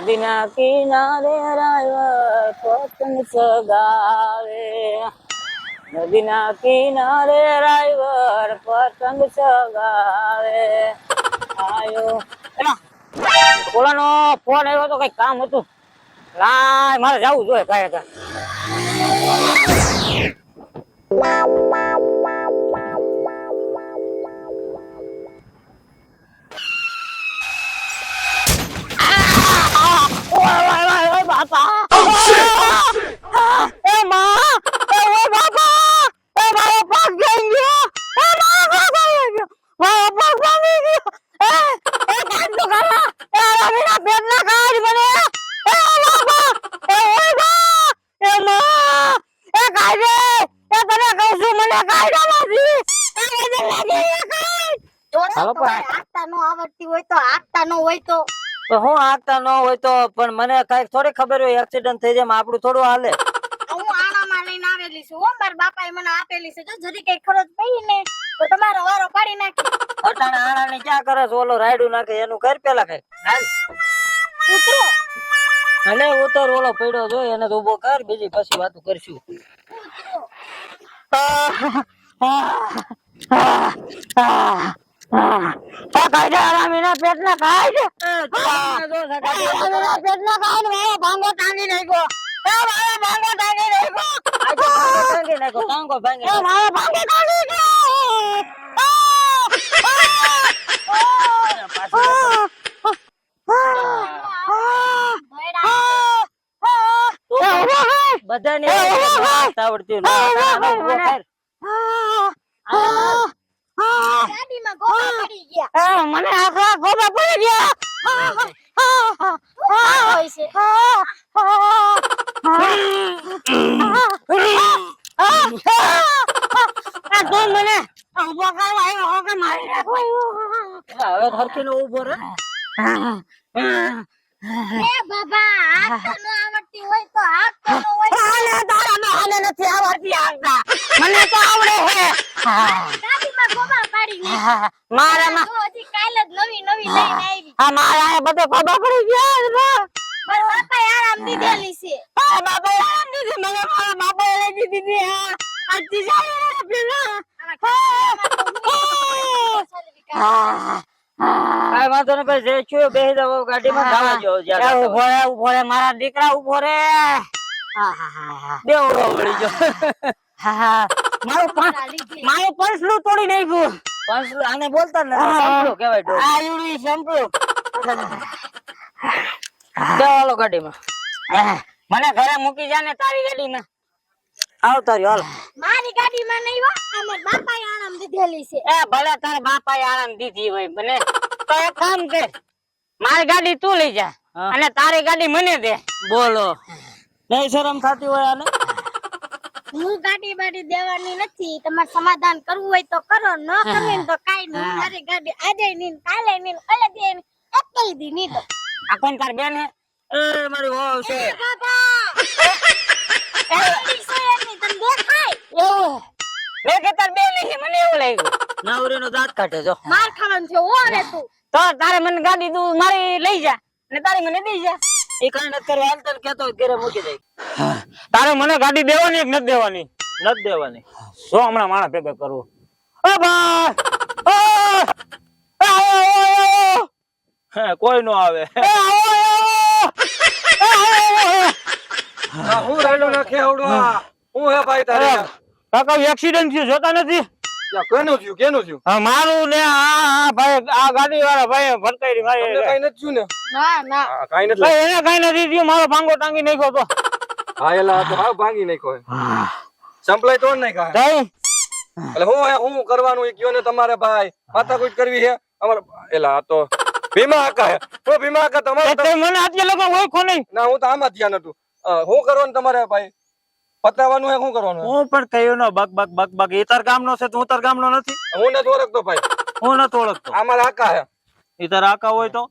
નદીના કિનારે રાયવર પતંગ ચગાવે, નદીના કિનારે રાયવર પતંગ ચગાવે. આયો ઓલાનો ફોન આવ્યો તો કઈ કામ હતું. લાય મારે જવું જોઈએ કાંઈ. હું આગતા ન હોય તો પણ મને કઈ થોડી ખબર હોય એક્સિડન્ટ થઈ જાય આપણું થોડું હાલે. હું આણામાં લઈને આવેલી છું. હો મારા બાપાએ મને આપેલી છે. જો જરી કઈ ખરચ પડી ને તો તમારો વારો પાડી નાખી. અટાણે આણા ને ક્યાં કરે છે? ઓલો રાયડું નાખે એનું કર પેલા કઈ. ઉતરો. અલે ઉતર, ઓલો પડ્યો જો એને તો ઉભો કર, બીજી પછી વાતો કરશું. પેટના ખાય ભાંગો ટાંગી નાખ્યો. ટાંગો ભાંગી બધાને આવડતી ગાડીમાં ગોળા પડી ગયા. મને આખા ગોળા પડી ગયા. હોય છે. તું મને ઉભો કરવા આવ્યો કે મારી નાખો? હવે હરખીને ઉભો રહે. એ બાબા હાથ ન આવડતી હોય તો હાથ ન હોય. હાલે નથી આવડતી આગતા. મને તો આવડે છે. ગાડીમાં ગોળા પડી ગયા. મારામાં હજી કાલે જ નવી લઈને આવી. મારા બધે ખબર પડી ગયા. મારા બાપાએ આરામ દીધેલી છે. બાપાએ આરામ દીધી. મને મારા બાપાએ લઈ દીધી. આજથી જાય પેલા. કાઈ વાંધો ને ભાઈ, જે છું બેહી જાવ ગાડીમાં જવા જો. ઉભો રે મારા દીકરા, ઉભો રે. બેવડો વળી જો. મારું પંસલું તોડી નાખ્યું. પંસલું આને બોલતા ને સંપલું કહેવાય. આયુડી સંપલું. ચાલો ગાડીમાં. મને ઘરે મૂકી જા ને તારી ગાડીમાં. આવતા રહ્યો. હાલ મારી ગાડીમાં નહીં હો. અમાર બાપાએ આરામ દીધેલી છે. એ ભલે તારા બાપાએ આરામ દીધી હોય મને તો એક કામ કર, મારી ગાડી તું લઈ જા અને તારી ગાડી મને દે. બોલો, નહીં શરમ થતી હોય આને? હું ગાડી બાડી દેવાની નથી. તમારે સમાધાન કરવું હોય તો કરો, ન કરવું તો કાઈ નહીં. મારી ગાડી આજે નહીં, કાલે નહીં, અલે દે નહીં, અકલ દી નહીં. તો આ કોણ તાર બેન હે? એ મારી વહુ છે. બાબા એ સોયાની તને દેખાય એવું મેં કે તાર બેન છે? મને એવું લાગ્યું. નવરીનો દાંત કાઢે જો. માર ખાવાનું છે. ઓ રે તું તો તારે મને ગાડી તું મારી લઈ જા ને તારી મને દઈ જા. એ કઈ નથી કરવા. હાલ તને કહેતો ઘરે મૂકી દઈ. તારે મને ગાડી દેવાની કે નથી દેવાની? નથી દેવાની. જો હમણાં માણા ભેગા કરવું. ઓ ભાઈ કોઈ નો આવે. હું રાડો નાખે આવડવા. હું હે ભાઈ તારે? કાકા એક્સિડન્ટ થયું જોતા નથી? કેનું થયું? કેનું થયું? મારું ને આ ભાઈ, આ ગાડી વાળા ભાઈ ભટકાઈ મારી. કઈ નથી થયું ને? ના ના કઈ નથી. એને કઈ નથી થયું. મારો ભાંગો ટાંગી નાખ્યો તો. હા એલા તો હાવ ભાંગી નાખ્યો. સંપલાય તોડ નાખ્યા. એટલે હું કરવાનું એ કયો ને તમારે ભાઈ? માથાકૂટ કરવી છે અમારે? એલા તો ભીમા આકા હે. તો ભીમા આકા તમારે મને આટલે લોકો ઓળખો નહીં. ના, હું તો આમાં ધ્યાન હતું. શું કરવાનું તમારે ભાઈ? પતાવાનું હે? શું કરવાનું? હું પણ કયો નો બક બક બક બક. એ તાર ગામનો છે તો હું તાર ગામનો નથી. હું નથી ઓળખતો ભાઈ. હું નથી ઓળખતો. અમારા આકા હે. એ તાર આકા હોય તો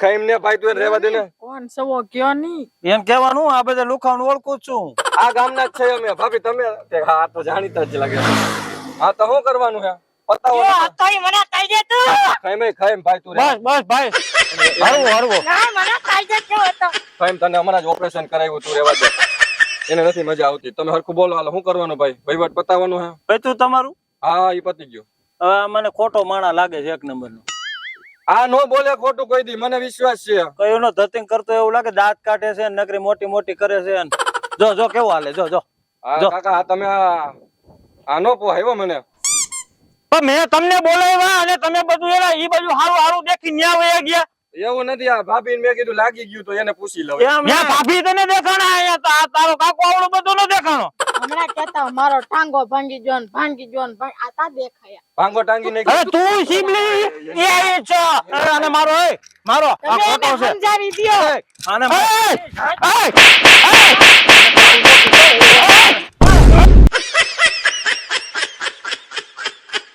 કઈ ને ભાઈ તું રહેવા દે ને. કોણ સવો કયો ની એમ કહેવાનું. આ બધા લુખાવાનું ઓળખું છું. આ ગામના જ છે અમે. ભાભી તમે? હા તો જાણીતા જ લાગે. હા તો શું કરવાનું છે? પતાવો જો ને. હતોય મને કહી દે તું ખાઈમ ભાઈ તું રે. બસ બસ ભાઈ હરવો હરવો ના મને કહી દે કેવો હતો ખાઈમ તને હમણાં જ ઓપરેશન કરાવ્યું તું રેવા દે. એને નથી મજા આવતી. તમે હરખું બોલો હાલો શું કરવાનું ભાઈ? વહીવટ પતાવવાનું હે? પૈતું તમારું હા ઈ પતી ગયું. હવે આ મને ખોટો માણા લાગે છે એક નંબરનો. આ નો બોલે ખોટું કહી દી, મને વિશ્વાસ છે. કયો નો ધતિંગ કરતો એવું લાગે, દાંત કાઢે છે ને નકરી મોટી મોટી કરે છે ને. જો જો કેવું હાલે, જો જો હા જો. કાકા આ તમે આ નો પોહાયો મને. પણ મેં તમને બોલાવ્યા અને તમે બધું એના ઈ બાજુ હારું હારું દેખી ન્યા વયા ગયા. એવું નથી. આ ભાભી મેં કીધું લાગી ગયું તો એને પૂછી લઉં. એમ ન્યા ભાભી તને દેખાણા અહીંયા તો આ તારો કાકો આવડો બધો ન દેખાણો. હમણાં કેતા મારો ટાંગો ભાંગી જો ને ભાંગી જો ને આ તા દેખાયા ભાંગો ટાંગી નહીં. હવે તું શીબલી એ છે અને મારો એ મારો આ તમે ખોટો એને છે. સમજાવી દ્યો આને એ, એ, એ, એ,